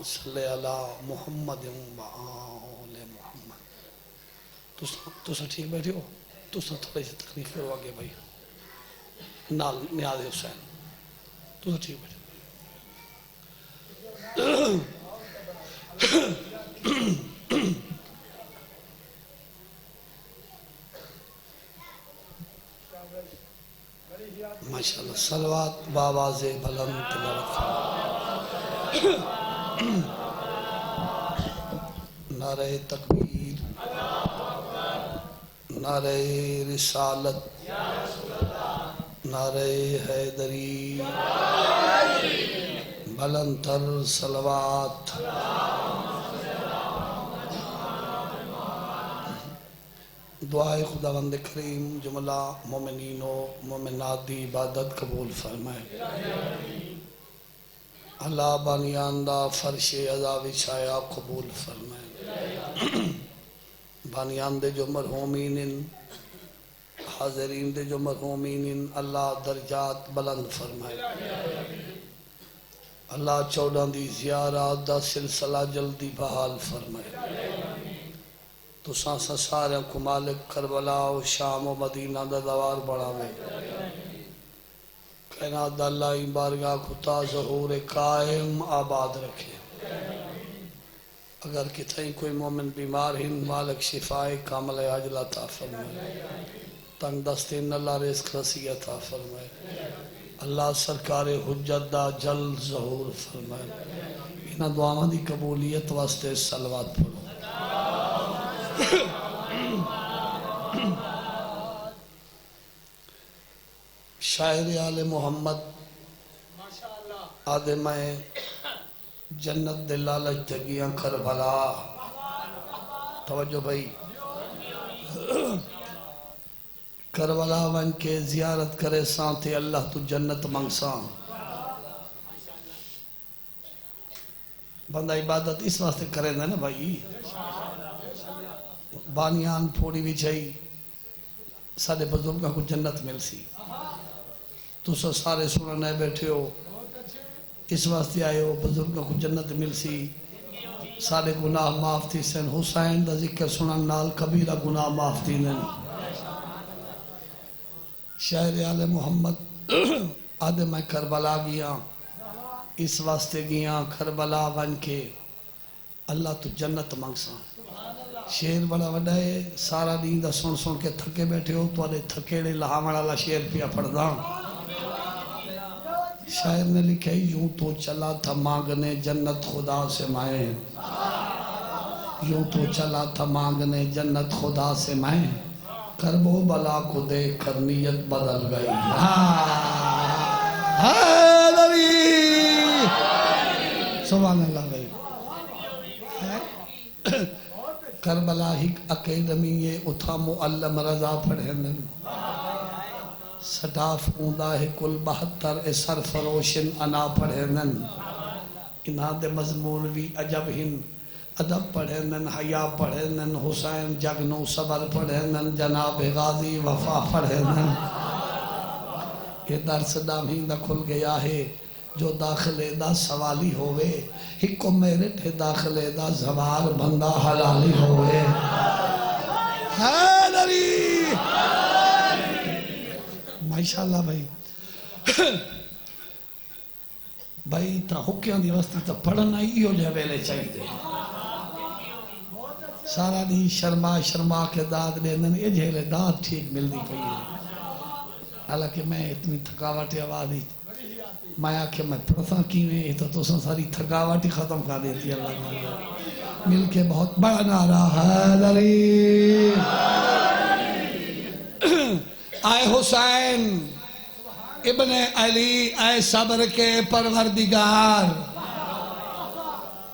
صلی علی محمد و آل محمد. تُسا ٹھیک بیٹھے ہو؟ تُسا تھوڑے سے تکلیف کرو آگے بھائی نال نیاز حسین. تُسا ٹھیک بیٹھے ماشاءاللہ. صلوات بآواز بلند تلاوت. نعرہ تکبیر، نعرہ رسالت، نعرہ حیدری، بلند تر صلوات. دعائے خداوند کریم جملہ مومنین و مومنات دی عبادت قبول فرمائے. اللہ بانیان دا فرش عذاب چھایا قبول فرمائے. بانیان دے جو مرحومین حاضرین دے جو مرحومین اللہ درجات بلند فرمائے. اللہ 14 دی زیارات دا سلسلہ جلدی بحال فرمائے. تو سانسا سارے کو مالک کربلا و شام و مدینہ دا دوار بڑھاوے. کائنات دا اللہ بارگاہ کتا ظہور قائم آباد رکھے. اگر کتھیں کوئی مومن بیمار ہیں مالک شفائے کامل عاجل عطا فرمائے. تنگ دستین اللہ رزق رسی عطا فرمائے. اللہ سرکار حجت دا جلد ظہور فرمائے. انہاں دعاواں دی قبولیت واسطے صلوات پڑھو. شاعر آل محمد آدھے میں جنت دے لالچ تگیاں کربلا. توجہ بھائی کربلا ون کے زیارت کرے سانتے اللہ تو جنت منگسان. بندہ عبادت اس واسطے کرے نا بھائی. بانیان پھوڑی بھی چاہی سارے بزرگاں کو جنت مل سی. تو سارے سننے بیٹھے ہو اس واسطے آئے ہو بزرگاں کو جنت مل سی. سارے گناہ معاف تھی سن. حسین دا ذکر سنن نال کبیرہ گناہ معاف تھی نن. شاعر آل محمد آدھے میں کربلا گیا اس واسطے گیا کربلا ون کے اللہ تو جنت منگساں. شیر بڑا وڈا ہے. سارا دین دا سن سن کے تھکے بیٹھے ہو تو آدھے تھکیڑے لہاوڑا لا شیر پیا پڑھداں. شاعر نے لکھے یوں تو چلا تھا مانگنے جنت خدا سے میں. یوں تو چلا تھا مانگنے جنت خدا سے میں. کرب و بلا کو دیکھ کر نیت بدل گئی. سبحان اللہ بھائی. کربلا ہی اکیڈمی یہ اتھا معلم رضا پڑھنن. سٹاف اوندہ ہے کل 72 سرفروشن انا پڑھنن. انہاں دے مضمون بھی عجب ہن. ادب پڑھنن، حیا پڑھنن، حسین جگنو صبر پڑھنن، جناب غازی وفا پڑھنن. یہ درس دامیں دا کھل گیا ہے. جو داخلے دا سوالی ہوئے ہکو میرے تھے داخلے دا زوار بندہ حلالی ہوئے. حیدری ماشاءاللہ بھائی. بھائی تا حکیاں دی وستی تا پڑھنا ہی ہو جائے ویلے چاہیے. سارا دی شرما شرما کے داد لیندن یہ جھیلے داد ٹھیک مل دی پئی ہے. حالانکہ میں اتنی تھکاوٹ آوازی میں آکھے میں پڑھتا کیویں تو تو ساری تھکاوٹ ہی ختم کر دیتی. اللہ مل کے بہت بڑا نعرہ حیدری. اے حسین ابن علی اے صبر کے پروردگار.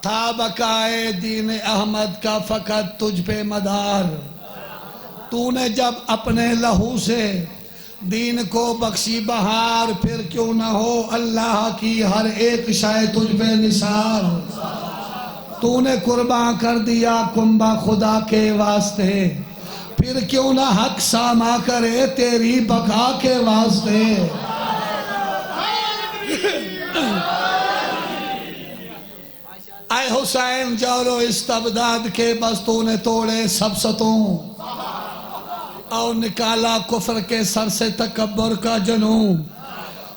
تھا بقائے دین احمد کا فقط تجھ پہ مدار. تو نے جب اپنے لہو سے دین کو بخشی بہار پھر کیوں نہ ہو اللہ کی ہر ایک شے تجھ پہ نثار. تو نے قربان کر دیا کنبہ خدا کے واسطے پھر کیوں نہ حق ساما کرے تیری بقا کے واسطے. اے حسین جورو استبداد کے بس تو نے توڑے سب ستوں اور نکالا کفر کے سر سے تکبر کا جنون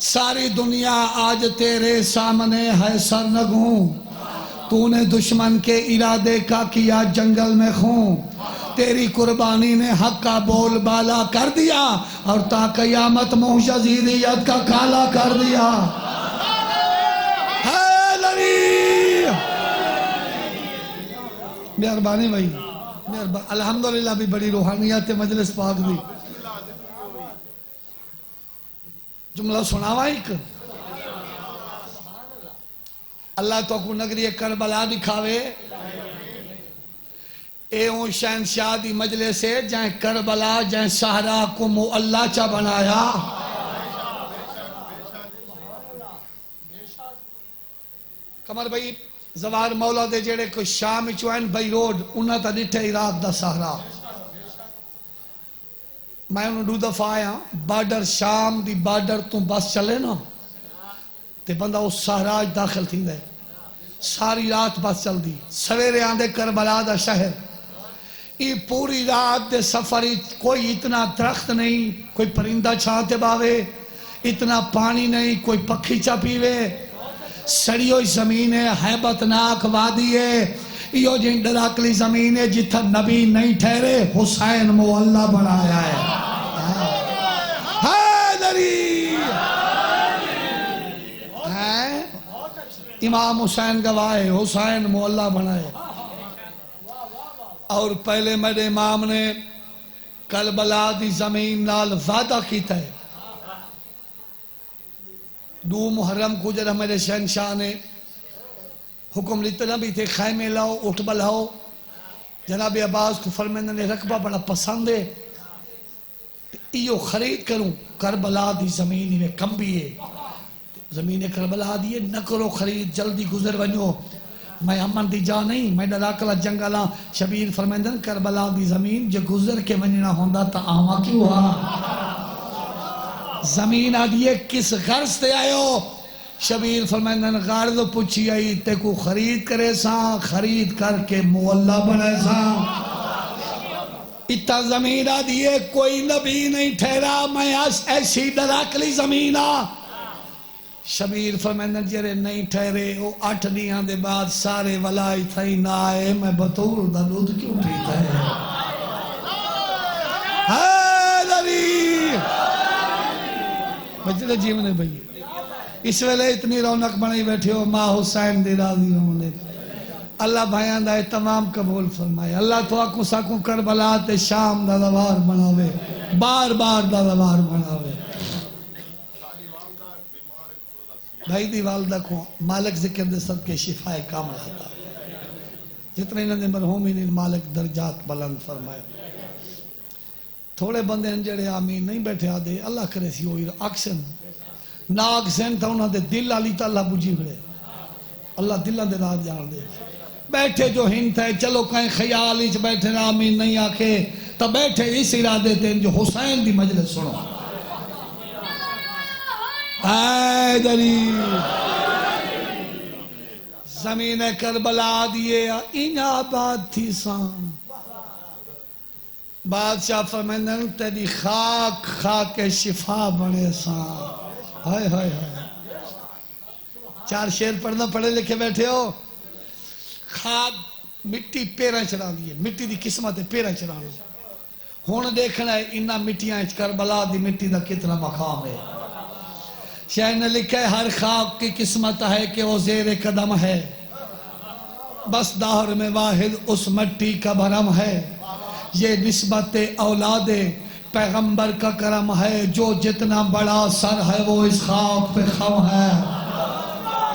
ساری دنیا آج تیرے سامنے ہے سرنگوں تو نے دشمن کے ارادے کا کیا جنگل میں خون تیری قربانی نے حق کا بول بالا کر دیا اور تا قیامت منہ یزیدیت کا کالا کر دیا مہربانی بھائی الحمدللہ بھی بڑی روحانیت مجلس پاک دی جملہ سناوا ایک اللہ تو کو نگری کربلا دکھاوے اے اون شہنشاہ دی مجلس ہے جائیں کربلا جائیں سہرا کو اللہ چا بنایا کمر بھائی زوار مولا دے جڑے کوئی شام چوائن بھائی روڈ انہاں تا ڈٹھے عراق دا سہرا میں انہوں دو دفعہ آیا بارڈر شام دی بارڈر تو بس چلے نا تے بندہ اس سہراج داخل تھی دے ساری رات بس چل دی سویرے آندے کربلا دا شہر یہ پوری رات دے سفری کوئی اتنا درخت نہیں کوئی پرندہ چھانتے باوے اتنا پانی نہیں کوئی پکھی چا پیوے سڑی ہوئی زمین ہے حیبتناک وادی ہے یہ جن ڈراکلی زمین ہے جتھا نبی نہیں ٹھہرے حسین مولا بنایا ہے حیدری امام حسین گواہ حسین مولا بنائے اور پہلے میرے امام نے کربلا دی زمین نال وعدہ کیتا ہے 2 محرم کو جب میرے شہنشاہ نے حکم لیتے بھی تھے خیمے لاؤ اٹھ بلاؤ جناب عباس کو فرمیندہ نے رقبہ بڑا پسند ہے ایو خرید کروں کربلا دی زمین میں کم بھی ہے زمین کربلا دیئے نہ کرو خرید جلدی گزر ونجو میں امن دی جا نہیں میں ڈراکلا جنگلا شبیر فرمیندہ کربلا دی زمین جو گزر کے ونجنا ہوندہ تا آما کیوں ہوا زمین آدھیے کس غرض تے آئے ہو شبیر فرمیندہ غرض پوچھی آئی تے کو خرید کرے ساں خرید کر کے مولا بنے ساں اتنا زمین آدھیے کوئی نبی نہیں ٹھہرا میں ایسی ڈراکلی زمین شبیر فرمیندہ جرے نہیں ٹھہرے وہ 8 دیاں دے بعد سارے ولائی تھائی نہ آئے میں بطور دا دودھ کیوں پیتا ہے حیدری بچے جیونے بھئی اس ویلے اتنی رونق بنائی بیٹھے ہو ماں حسین دی راضی ہونے اللہ بھائیان دا تمام قبول فرمائے اللہ تو آکو ساکو کربلا تے شام دا دوار بناوے بار بار دا دوار بناوے بھائی دی والدہ کو مالک ذکر دے صدقے شفائے کامل آتا جتنے انہوں نے مرحومی نے مالک درجات بلند فرمائے تھوڑے بندے انجڑے آمین نہیں بیٹھے آدھے اللہ کرے سی ہوئی اکسن نا اکسن تھا انہوں نے دل آلی تا اللہ بجی بڑے اللہ دلہ دے رات جان دے بیٹھے جو ہند ہے چلو کہیں خیال ہی بیٹھے نا آمین نہیں آکھے تو بیٹھے اس ارادے تھے جو حسین دی مجلس سنو حیدری زمین کربلا دیئے ان آباد تھی سام بادشاہ فرمیندن تیری خاک خاک شفا بڑے سام ہائے ہائے ہائے 4 شعر پڑھنا پڑھے لکھے بیٹھے ہو خاک مٹی پیرہ چڑھا دیئے مٹی دی قسمت پیرہ چڑھا دیئے ہون دیکھنا ہے انہا مٹیاں کربلا دی مٹی دا کتنا مقام ہے شاہ نے لکھا ہے ہر خاک کی قسمت ہے کہ وہ زیر قدم ہے بس دہر میں واحد اس مٹی کا بھرم ہے یہ نسبت اولاد پیغمبر کا کرم ہے جو جتنا بڑا سر ہے وہ اس خاک پہ خم ہے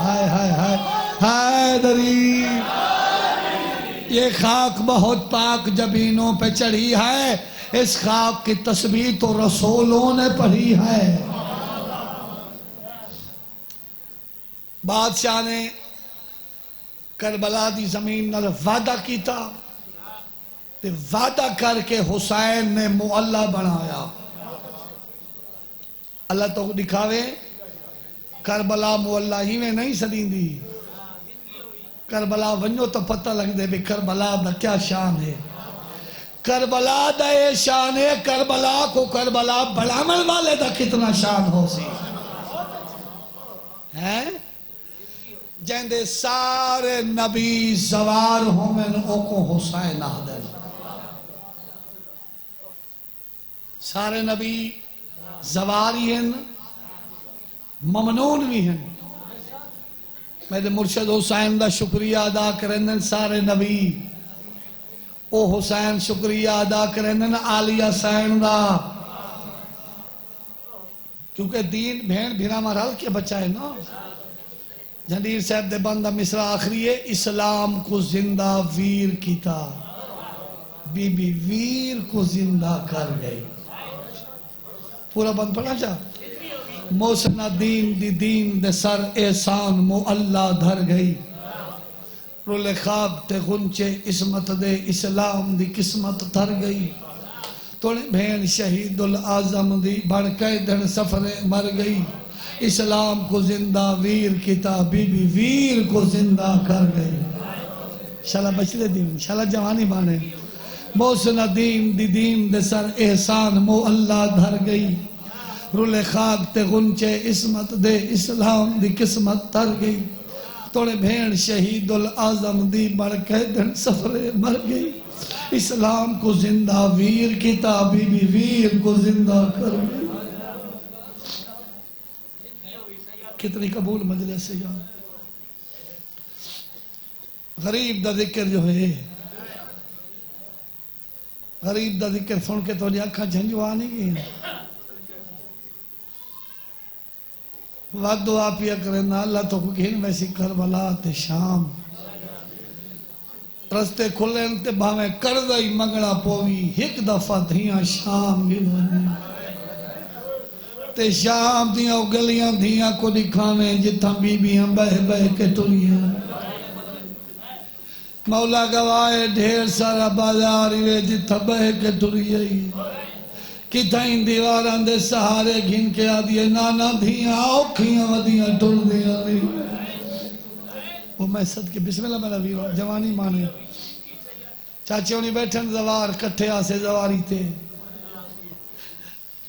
ہائے ہائے ہائے حیدری یہ خاک بہت پاک جبینوں پہ چڑھی ہے اس خاک کی تسبیح تو رسولوں نے پڑھی ہے بادشاہ نے کربلا دی زمین نال وعدہ کیتا تے وعدہ کر کے حسین نے معلّہ بنایا اللہ تو دکھاوے کربلا معلّہ ہی میں نہیں سدین دی کربلا ونجو تو پتہ لگ دے بھی کربلا دا کیا شان ہے. کربلا دا یہ شان ہے، کربلا کو کربلا بڑھامن والے دا کتنا شان ہو سی ہے. جہندے سارے نبی زوار ہومن او کو حسین آدھر. سارے نبی زواری ہیں، ممنون بھی ہیں. میرے مرشد حسین دا شکریہ ادا کریں سارے نبی. او حسین شکریہ ادا کریں آلی حسین دا، کیونکہ دین بھین بھیرا مرحل کے بچائے نا. جنیر صاحب دے بندہ مصرع آخری ہے، اسلام کو زندہ ویر کیتا، بی بی ویر کو زندہ کر گئی. پورا بند پڑھا چاہ. موسنا دین دی دین دے سر احسان مو اللہ دھر گئی. رول خواب تے غنچے عصمت دے اسلام دی قسمت تھر گئی. توڑے بھین شہید العظم دی بڑھ کے دن سفر مر گئی. اسلام کو زندہ ویر کیتا، بی بی ویر کو زندہ کر گئی. انشاءاللہ بچلے دین، انشاءاللہ جوانی بانے. موسنا دین دی دین دے سر احسان مو اللہ دھر گئی. رول خاک تے غنچے عصمت دے اسلام دی قسمت تر گئی. توڑے بھین شہید العظم دی بڑھ کے دن سفر مر گئی. اسلام کو زندہ ویر کیتا، بی بی ویر کو زندہ کر گئی. کتنی قبول مجلس سے جان. غریب دا ذکر جو ہے، غریب دا ذکر سن کے تو آنکھاں جھنجوا نہیں گئی. وقت دعا پیا کرنا اللہ تو کہیں ویسی کربلا تے شام رستے کھلیں تے بھاویں کردہ ہی منگڑا پوی. ایک دفعہ دھیاں شام گلونی تے شام دیاں گلیاں دھیاں کو دکھاویں جتھاں بی بیاں بہ بہ کے تلیاں. مولا گواہ ڈھیر سارا بازار ہوئے جتھا بہ کے تلیاں. کتھائیں دیواران دے سہارے گھن کے آدھئے نانا دھیاں اوکھیاں ودیاں ٹل دیاں نہیں. وہ میں صدقے بسم اللہ میرا ویرہ جوانی مانے. چاچے انہی بیٹھن زوار کٹھے آسے زواری تھے.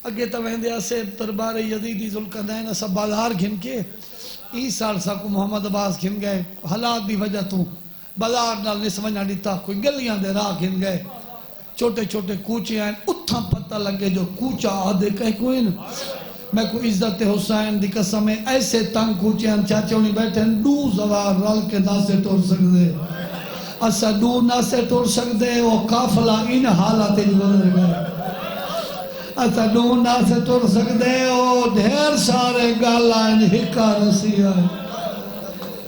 اگے تا وہندے آسے دربار یزیدی ذوالقرنین سب بازار گھن کے ای سال سا کو محمد عباس گھن گئے. حالات دی وجہ تو بازار نال نسوانیاں دیتا کوئی گلیاں دے راہ گھن گئے. چھوٹے چھوٹے کوچے آئیں اتھاں پتہ لگے جو کوچا آدھے کہیں کوئی نا. میں کو عزت حسین دی قسم ایسے تنگ کوچے آئیں چاچے انہی بیٹھے ہیں دو زوار رل کے نہ سے ٹور سکتے. اسا دو نہ سے ٹور سکتے وہ قافلہ ان حالات گزر گئے. اسا دو نہ سے ٹور سکتے وہ ڈھیر سارے گالائن ہکا رسی آئے.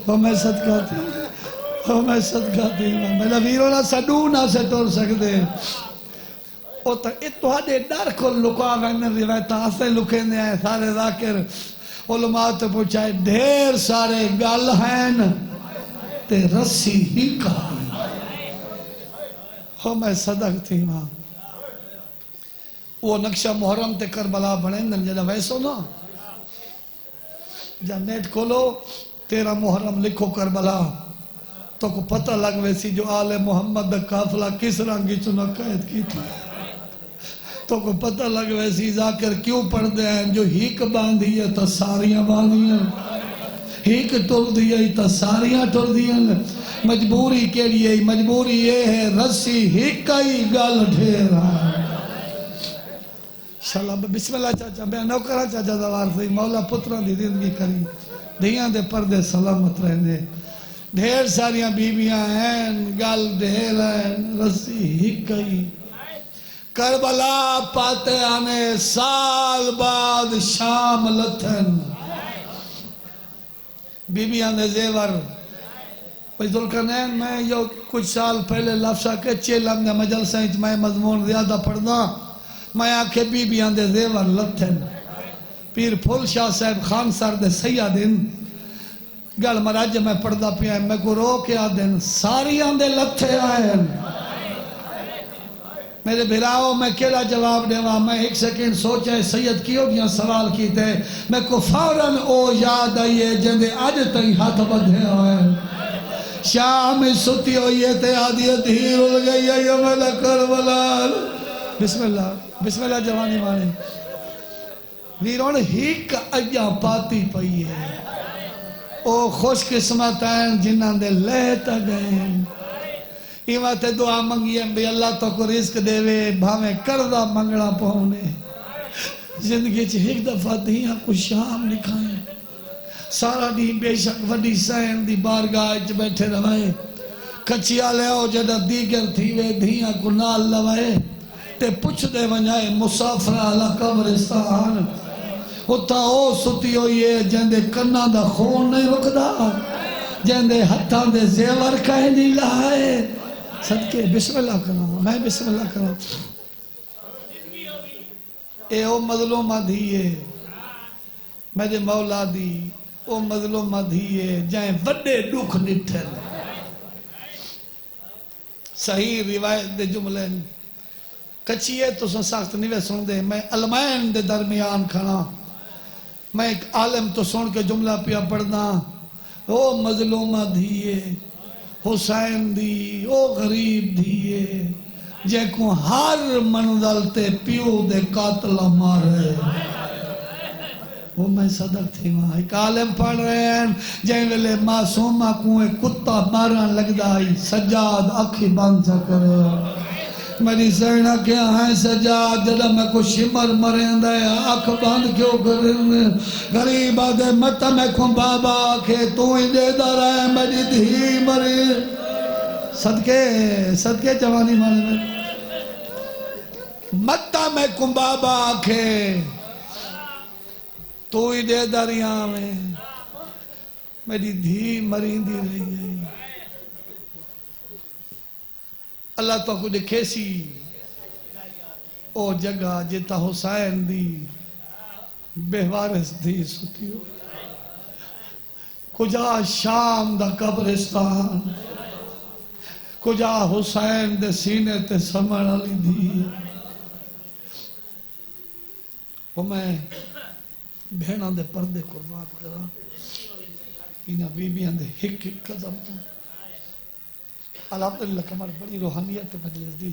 وہ میں صدقہ تھی، وہ میں صدقہ تھی. میرا ویروں سا دو نہ سے ٹور سکتے. او تا اتوادے ڈر کو لکا گئنے روایتاں اسے لکھنے آئے سارے ذاکر علماء تو پوچھائے ڈھیر سارے گال ہیں تے رسی ہی کہا. ہو میں صدق تھی ماں. وہ نقشہ محرم تے کربلا بڑھیں جنہ ویسو نا جب نیٹ کھولو 13 محرم لکھو کربلا تو کو پتہ لگ ویسی جو آل محمد دا قافلہ کس رنگی چنہ قید کی تھی. تو کو پتہ لگ ویسی ذاکر کیوں پڑھ دے ہیں جو ہیک باندھی ہے تا ساریاں باندھی ہیں، ہیک ٹر دی ہے تا ساریاں ٹر دی ہیں. مجبوری کے لیے مجبوری یہ ہے رسی ہیک ہی گل ڈھیرا. انشاءاللہ بسم اللہ چاچا میں نوکرہ چاچا دوار سے مولا پتران دی زندگی کری دھیاں دے پردے سلامت رہنے. ڈھیر ساریاں بیویاں ہیں گل ڈھیر ہیں رسی ہیک ہی. کربلا پاتے آنے سال بعد شام لتھن بی بیاں دے زیور. ذوالقرنین میں جو کچھ سال پہلے لفظہ کے چیلم نے مجلسہ انچ میں مضمون زیادہ پڑھنا میں آکھے بی بیاں دے زیور لتھن. پیر پھول شاہ صاحب خان سر دے سیادن گل مراج میں پڑھدا پیا میں کو رو کے آدن ساریاں دے لتھے آئین. میرے بھراؤ میں کیلا جواب دیوا. میں ایک سیکنڈ سوچے سید کیوں دیا سوال کیتے میں کو فوراً او یاد آئیے جندے آج تئیں ہاتھ بدھے آئے. شام ستی ہوئی ہے تے آدھی دھی رول گئی ہے یمل کربلا بسم اللہ جوانی مانے ویرون ہیک اجاں پاتی پئی ہے او خوش قسمت ہیں جنہاں دے لہتا گئے ایوہ تے دعا منگی ہیں بھی اللہ تو کو رزق دے وے بھاویں کردہ منگڑا پہنے زندگی چھ ایک دفعہ دیاں کو شام لکھائیں سارا دی بے شک وڈی سین دی بارگاہ چھ بیٹھے روائے کچیا لے آؤ جدہ دیگر تھی وے دیاں کو نال لوائے تے پچھ دے ونجائے مسافرہ علا قبرستان ہوتا او ستی ہوئی ہے جن دے کنہ دا خون نہیں رکھدا جن دے ہتھاں دے زیور کہیں نہیں لائے صدقے بسم اللہ کرو میں بسم اللہ کرو اے او مظلومہ دھیے میرے مولا دی او مظلومہ دھیے جائیں وڈے دکھ نٹھے صحیح روایت دے جملے کچھئے تو ساخت نہیں سن دے میں علمین دے درمیان کھڑا میں ایک عالم تو سن کے جملہ پیا پڑھنا او مظلومہ دھیے حسین دی او غریب دھیے جے کو ہر منزل تے پیو دے قاتلہ مارے وہ میں صدق تھی وہاں ایک عالم پڑھ رہے ہیں جے ویلے معصومہ کو ایک کتا مارن لگ دائی سجاد اکھی بند جا کرے میری سینہ کیا ہیں سجاد جدہ میں کو شمر مرین دے اکھ بند کیوں کریں غریب آدھے مطا میں کو بابا آکھے تو ہی دے دا رہے میری دھی مری صدقے جوانی مانے میں مطا میں کو بابا آکھے تو ہی دے دا رہا میں میری دھی مرین دی رہی گئی اللہ تو کچھ کھیسی او جگہ جتا حسین دی بہوارس دی ستی ہو کجا شام دا قبرستان کجا حسین دے سینے تے سمڑ علی دی وہ میں بہنہ دے پردے قربان کرا انہا بی بیاں دے ہک قدم تو الحمدللہ کمر بڑی روحانیت مجلس دی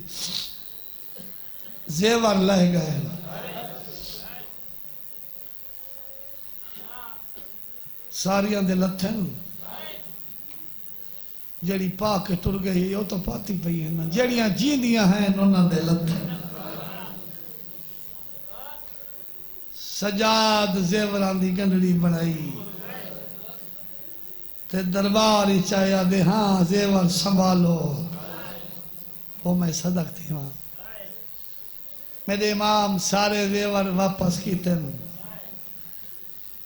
زیور لہ گئے ساریاں دے لتھن جڑی پاک ٹر گئی وہ تو پاتی پئی ہیں جڑیاں جیندیاں ہیں انہاں دے لتھن سجاد زیوران دی گنڈڑی بنائی تے دربار ہی چاہیا دے ہاں زیور سنبھالو وہ میں صدق تھی وہاں میرے امام سارے زیور واپس کیتے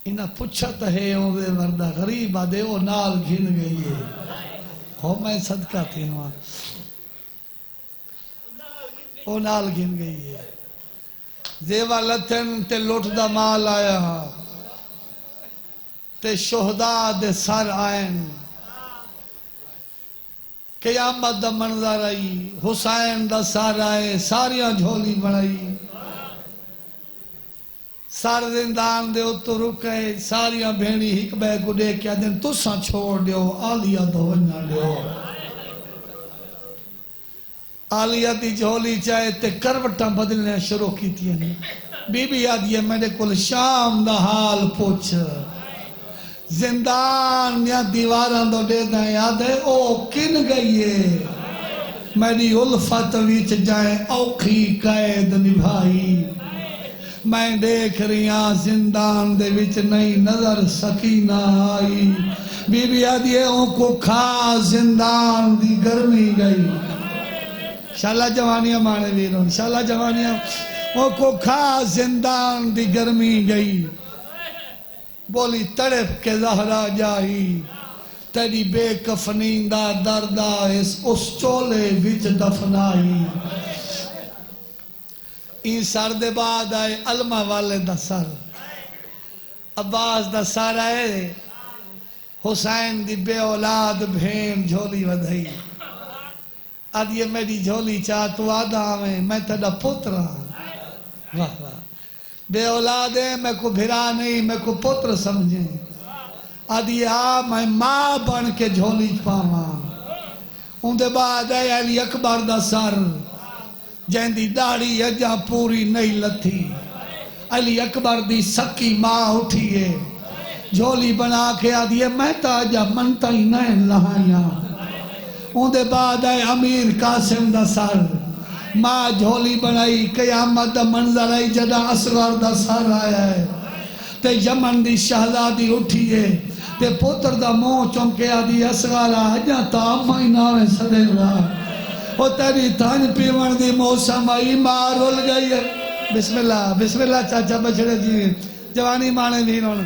انہاں پچھت ہے او زیور دا غریب آدھے او نال گھن گئی ہے وہ میں صدقہ تھی وہاں او نال گھن گئی ہے زیور لتن تے لوٹ دا مال آیا تے شہداء دے سر آئین قیامت دا منظر آئی حسین دا سر آئے ساریاں جھولی بڑھائی سار زندان دے اتو رکے ساریاں بھینی ہک بے گڈے کیا دن تساں چھوڑ دیو آلیہ دو ونجا دیو آلیہ دی جھولی چاہے تے کروٹاں بدلنے شروع کی تھی بی بی آدھی میرے کل شام دا حال پوچھ زندان یا دیواران دو دے دیں یاد ہے او کن گئی ہے میری الفت ویچ جائیں اوکھی قید نبھائی میں دیکھ رہا زندان دے وچ نئی نظر سکینہ آئی بی بی آدھی ہے ان کو کھا زندان دی گرمی گئی شاءاللہ جوانیاں مانے ویرون شاءاللہ جوانیاں ان کو کھا زندان دی گرمی گئی بولی تڑپ کے زہرا جائی تیری بے کفنیندہ دردہ اس چولے وچ دفنائی این سر دے بعد آئے علمہ والے دا سر عباس دا سر آئے حسین دی بے اولاد بھین جھولی ودھائی آدھ یہ میری جھولی چاہ تو آدھا میں تیڑا پترا واہ واہ بے اولاد ہے میں کو بھرا نہیں میں کو پتر سمجھیں آدھی میں ماں بن کے جھولی پاواں ان دے بعد ہے علی اکبر دا سر جہن دی داڑھی اجا پوری نہیں لتھی علی اکبر دی سکی ماں اٹھیے جھولی بنا کے آدھیے میں تا اجا منتا ہی نہیں لہائیاں ان دے بعد ہے امیر قاسم دا سر ماں جھولی بنائی قیامت دا منظر آئی جدا اصغر دا سر آیا ہے تے یمن دی شہزادی اٹھیے تے پتر دا منہ چمکے آدھی اصغارا اجا تا امائی ناوے سڑے رہا او تیری تھانج پیون دی موسم آئی ماں رول گئی ہے بسم اللہ چاچا بچڑے جی جوانی مانے بھی انہوں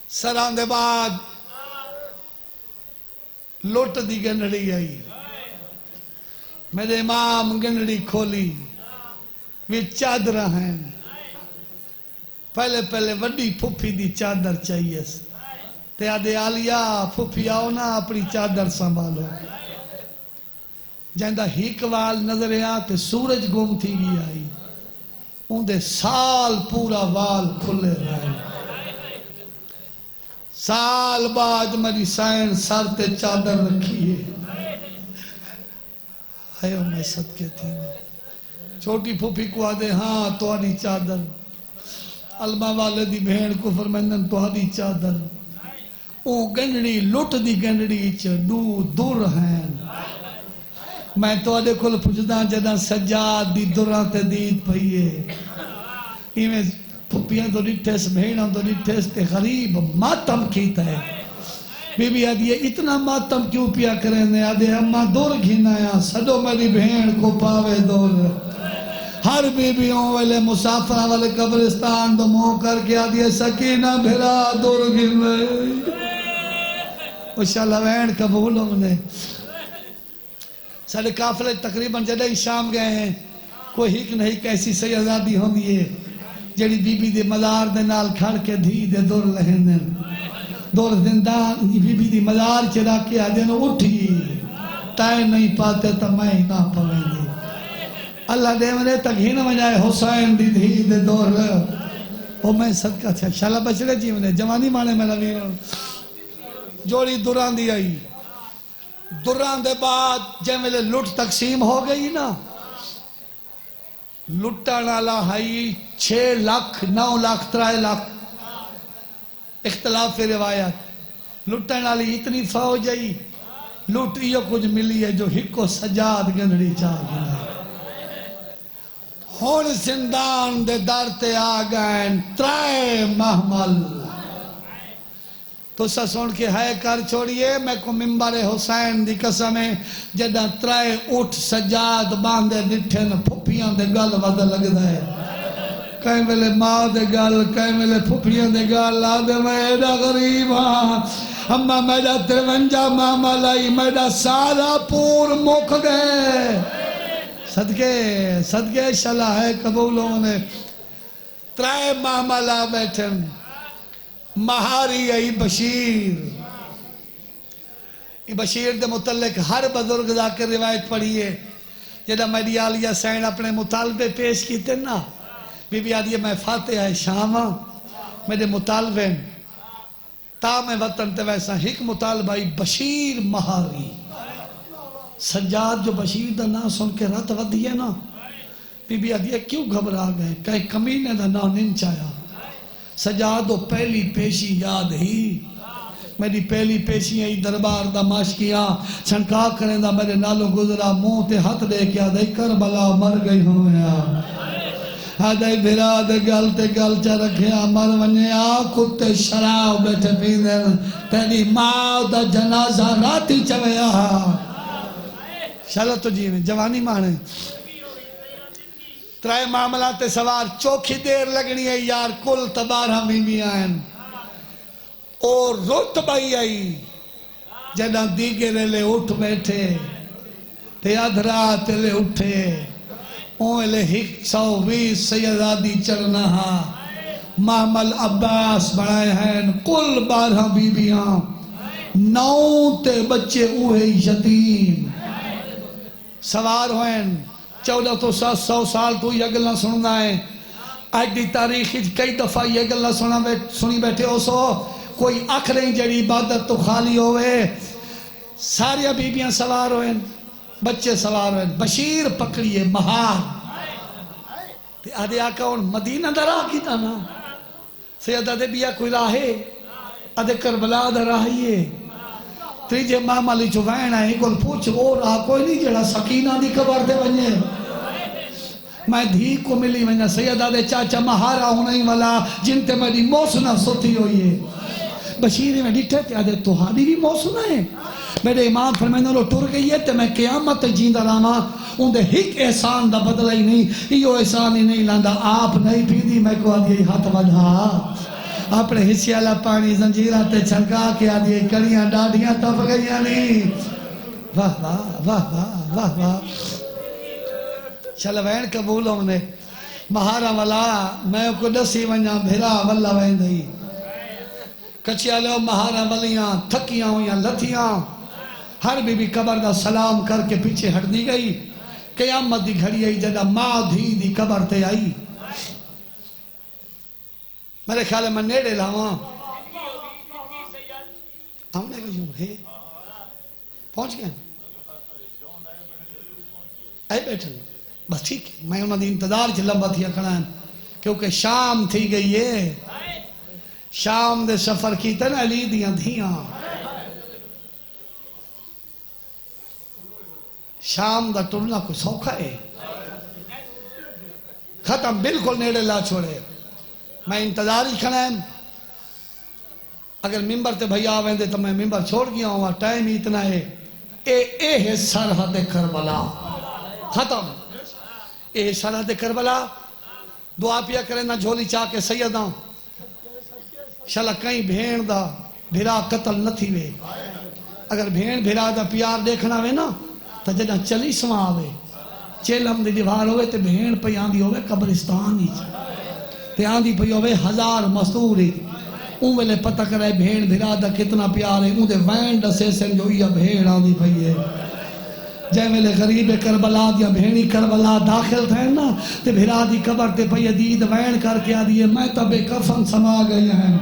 سران دے بعد لوٹ دی گنڈی آئی میرے امام گنڈی کھولی بھی چادر ہیں پہلے وڈی پھوپھی دی چادر چاہیے تے آدھے آلیا پھوپھی آؤ نا اپنی چادر سنبھالو جہندہ ہیک وال نظر آتے سورج گم تھی گی آئی ان دے سال پورا وال کھلے رہے سال بعد میری سائن سر تے چادر رکھی ہے آئے میں صدقے تھی چھوٹی پھوپھی کو آدھے ہاں تو آدھی چادر علمہ والے دی بہن کو فرمندن تو آدھی چادر او گنڈی لٹ دی گنڈی چڑو دور ہیں میں تو آدھے کھل پوچھدا جدہ سجاد دی دوران تے دید پئیے ایمیں پھپیاں تو ڈٹھیس بہناں تو ڈٹھیس تے غریب ماتم کیتا ہے بی بی آدھیے اتنا ماتم کیوں پیا کریں نے آدھے اماں دور گھنایا سڈو میری بہن کو پاوے دور ہر بی بیوں والے مسافرہ والے قبرستان تو منہ کر کے آدھیے سکینہ بھرا دور گھنے انشاءاللہ بہن قبول ہوں نے سارے کافلے تقریباً جدہ شام گئے ہیں کوئی ہک نہیں کیسی سیدادی ہوں گی جڑی بی بی دے مزار دے نال کھڑ کے دھی دے دور لہنے دور زندان بی بی دی مزار چلا کے آدھے نو اٹھی تائے نہیں پاتے تو میں ہی نہ پویں دی اللہ دے منے تک ہی نہ مجھائے حسین دی دھی دے دور او میں صدقہ چھا شالہ بچڑے جی منے جوانی مانے میں لویروں جوڑی دوران دی آئی دوران دے بعد جے ملے لٹ تقسیم ہو گئی نا لٹا نالا ہائی 6 لاکھ 9 لاکھ 3 لاکھ اختلاف روایت لٹا نالی اتنی فوج آئی لٹ یہ کچھ ملی ہے جو ہکو سجاد گنڈی چاہ گیا ہون زندان دے در تے آگئن 3 محمل تو سسون کے ہائے کر چھوڑیے میں کو ممبر حسین دی قسم ہے جدہ 3 اٹھ سجاد باندے نٹھن پھپیاں دے گل ود لگ دے کہیں ملے ماں دے گل کہیں ملے پھپیاں دے گل آدھے میں ایڈا غریب ہاں اما میڈا 53 ماما لائی میڈا سارا پور مک گئے صدقے شلہ ہے قبولوں نے 3 ماما لا بیٹھن مہاری ای بشیر بشیر دے متعلق ہر بزرگ دا کے روایت پڑھیے جدہ میری آلیہ سین اپنے مطالبے پیش کیتے نا بی بی آدھیے میں فاتحہ شامہ میرے مطالبے تا میں وطن تے ویسا ہک مطالبہ بشیر مہاری سجاد جو بشیر دا نا سن کے رات ودیے نا بی بی آدھیے کیوں گھبرا گئے کہیں کمینے دا نا ننچایا سجادو پہلی پیشی یاد ہی میری پہلی پیشی ہے دربار دا ماشکیاں چھنکا کریں دا میرے نالو گزرا منہ تے ہاتھ دے کیا دے کربلا مر گئی ہوں یا آدھائی بھرا دے گل تے گل چا رکھیا مر ونیا کتے شراب بیٹھے پی دیں تیری ماں دا جنازہ راتی چویا شالہ تو جی میں جوانی مانے 3 معاملات سوار چوکھی دیر لگنی ہے یار کل تبارہ بھی آئین اور رتبائی آئی جنہ دیگرے لے اٹھ بیٹھے تے ادھرات لے اٹھے اوہ لے 120 سیدادی چرنا ہاں محمل عباس بڑھائے ہیں کل 12 بیبیاں 9 تے بچے اوہے یتیم سوار ہوئیں 14 تو 100 سال تو یہ گلنا سننا ہے آج دی تاریخ کئی دفعہ یہ گلنا سنی بیٹھے ہو سو کوئی اکھ نہیں جڑی عبادت تو خالی ہوئے ساریا بیبیاں سوار ہوئے بچے سوار ہوئے بشیر پکڑیے مہار تے آدھے آقا ان مدینہ دا راہ کی نا سید آدھے بیا کوئی راہے آدھے کربلا دا راہیے تریجے ماما لی جو وین آئے کل پوچھ وہ راہ کوئی نہیں جڑا سکینہ دی قبر دے ونجے میں دھی کو ملی ونجا سید آدھے چاچا مہارا ہونے والا جن تے میری موسنہ ستی ہوئی ہے بشیری میں ڈٹھے تے آدھے تہاڈی بھی موسنہ ہے میرے امام فرمائنہ لو ٹر گئی ہے تے میں قیامت جیندہ راما ان دے ہک احسان دا بدلہ ہی نہیں یہ احسان ہی نہیں لاندا آپ نہیں پی دی میں کو آدھی ہاتھ بڑھا اپنے حصے والا پانی زنجیرہ تے چھلکا کے آدھی کڑیاں ڈاڑیاں تپ گئیاں نہیں واہ واہ واہ واہ واہ واہ چل وین قبول ہونے مہارا والا میں کو دسی ونجا بھیرا واللہ وین دئی کچیا لو مہارا ولیاں تھکیاں ہویاں لتھیاں ہر بی بی قبر دا سلام کر کے پیچھے ہٹ دی گئی قیامت دی گھڑی آئی جدہ ماں دھی دی قبر تے آئی میرے خیال ہے میں نیڑے لاواں آمنے کو یوں ہے پہنچ گئے اے بیٹھن بس ٹھیک ہے میں انہوں نے انتظار چھ لمبا تھی اکھڑا ہے کیونکہ شام تھی گئی ہے شام دے سفر کی تے نا علی دیاں دھیاں شام دا ٹرنا کوئی سوکھا ہے ختم بالکل نیڑے لا چھوڑے میں انتظار ہی کھڑا ہے اگر ممبر تے بھئی آویں دے تو میں ممبر چھوڑ گیا ہوں ٹائم ہی اتنا ہے اے ہے سرحد کربلا ختم اے سرحد کربلا دعا پیا کرے نہ جھولی چاہ کے سیداں شالا کہیں بھین دا بھیرا قتل نہ تھی وے اگر بھین بھیرا دا پیار دیکھنا وے نا تو جدہ چلی سما آوے چیلم دی دیوار ہوئے تے بھین پہ آندھی ہوئے قبرستان ہی تے آندھی پہ ہوئے ہزار مستور ہی اون ویلے پتہ کرے بھین بھیرا دا کتنا پیار ہے اون دے وین ڈسے سن جو یا بھین آندھی پہ ہے جائے ویلے غریب کربلا دیا بھینی کربلا داخل تھے نا تے بھیرا دی قبر تے پہ دید وین کر کے آدھیے میں تب کفن سما گئی ہیں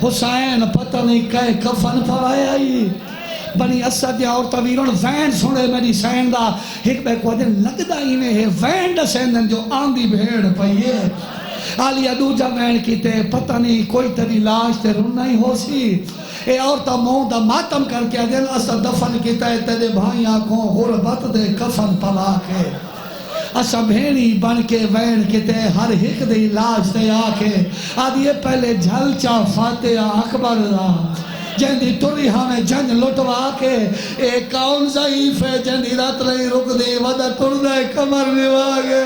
حسین پتہ نہیں کہے کفن پوائے آئی بنی اسد یا اور طویرون وین سنے میری سین دا ایک بے کو دن لگدا ہی میں ہے وین دا سین جو آندھی بھیڑ پئیے آلیا دوجہ وین کی تے پتہ نہیں کوئی تری لاش تے رونا ہی ہو سی اے عورتہ موں دا ماتم کر کے دل اسد دفن کی تے تیرے بھائی آنکھوں غربت دے کفن پلا کے اسا بھینی بن کے وین کی تے ہر ہک دے لاش تے آکے آدھیے پہلے جھل چا فاتحہ اکبر دا جندی توری ہمیں جنگ لٹوا کے ایک کون ضعیف ہے جندی رات رہی رک دی ودہ ٹردہ کمر نواگے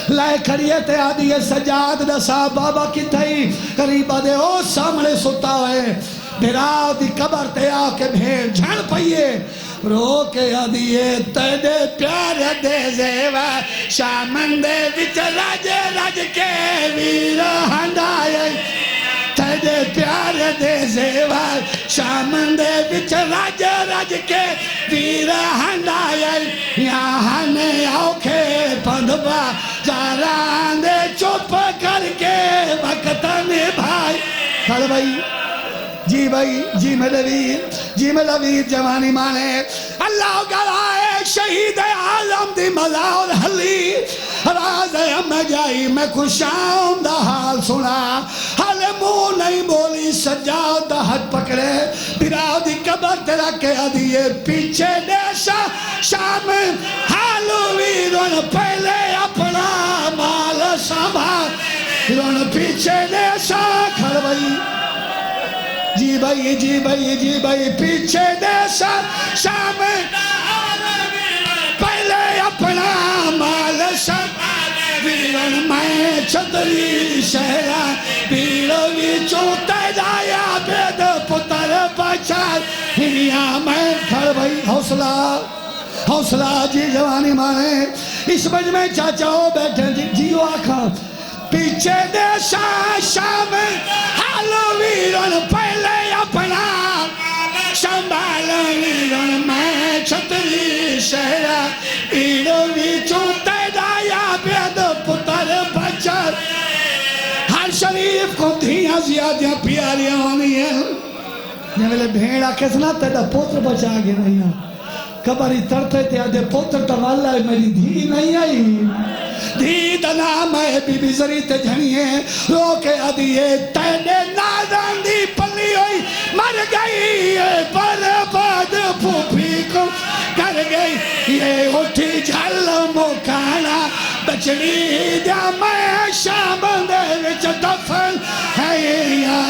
لائے کھڑیے تے آدھیے سجاد دسا بابا کی تھئی قریبہ دے او سامنے ستا ہوئے بھیراؤ دی قبر تے آکے بھیڑ جھڑ پئیے رو کے آدھیے تیرے پیار دے زیوہ شامن دے وچ رج رج کے ویر ہندائے تیرے پیار دے زیوہ شامن دے وچ رج رج کے ویر ہندائے یہاں نے اوکھے پندبا جاران دے چپ کر کے وقت نبھائی کھڑ بھائی جی بھائی جی میرے ویر جوانی مانے اللہ گلائے شہید عالم دی ملاؤ حلی راز میں جائی میں خوشاؤں دا حال سنا حال منہ نہیں بولی سجاد دا ہاتھ پکڑے براؤ دی قبر تیرا کہہ دیے پیچھے دیشا شام حالو ویرون پہلے اپنا مال سنبھال رون پیچھے دیشا کھڑ بھائی جی بھائی پیچھے دیشا شام پہلے اپنا مال سنبھال ویرون میں چھتری شہرہ بیڑوی چوتے جایا بید پتر بچار ہنیا میں کھڑ بھائی حوصلہ جی جوانی مانے اس مجمع چاچاؤ بیٹھے جیو آکھاں پیچھے دیشا شام حالو ویرون پہلے اپنا شنبال ویرون میں چھتری شہرہ بیڑوی چوتے جایا بید پتر بچار ہر شریف کو دھیاں زیادہ پیاریاں ہونی ہیں جے ویلے بھیڑ آکھے سنا تیرا پوتر بچا گے نہیں کبری ترتے تے آدھے پوتر توالا ہے میری دھی نہیں آئی دھی دا نام ہے بی بی زری تے جھنیے رو کے آدھیے تینے نادان دی پلی ہوئی مر گئی ہے برباد پھوپھی کو کر گئی یہ اٹھی جھل مکانا بچڑی دیا میں شام دے وچ دفن ہے یا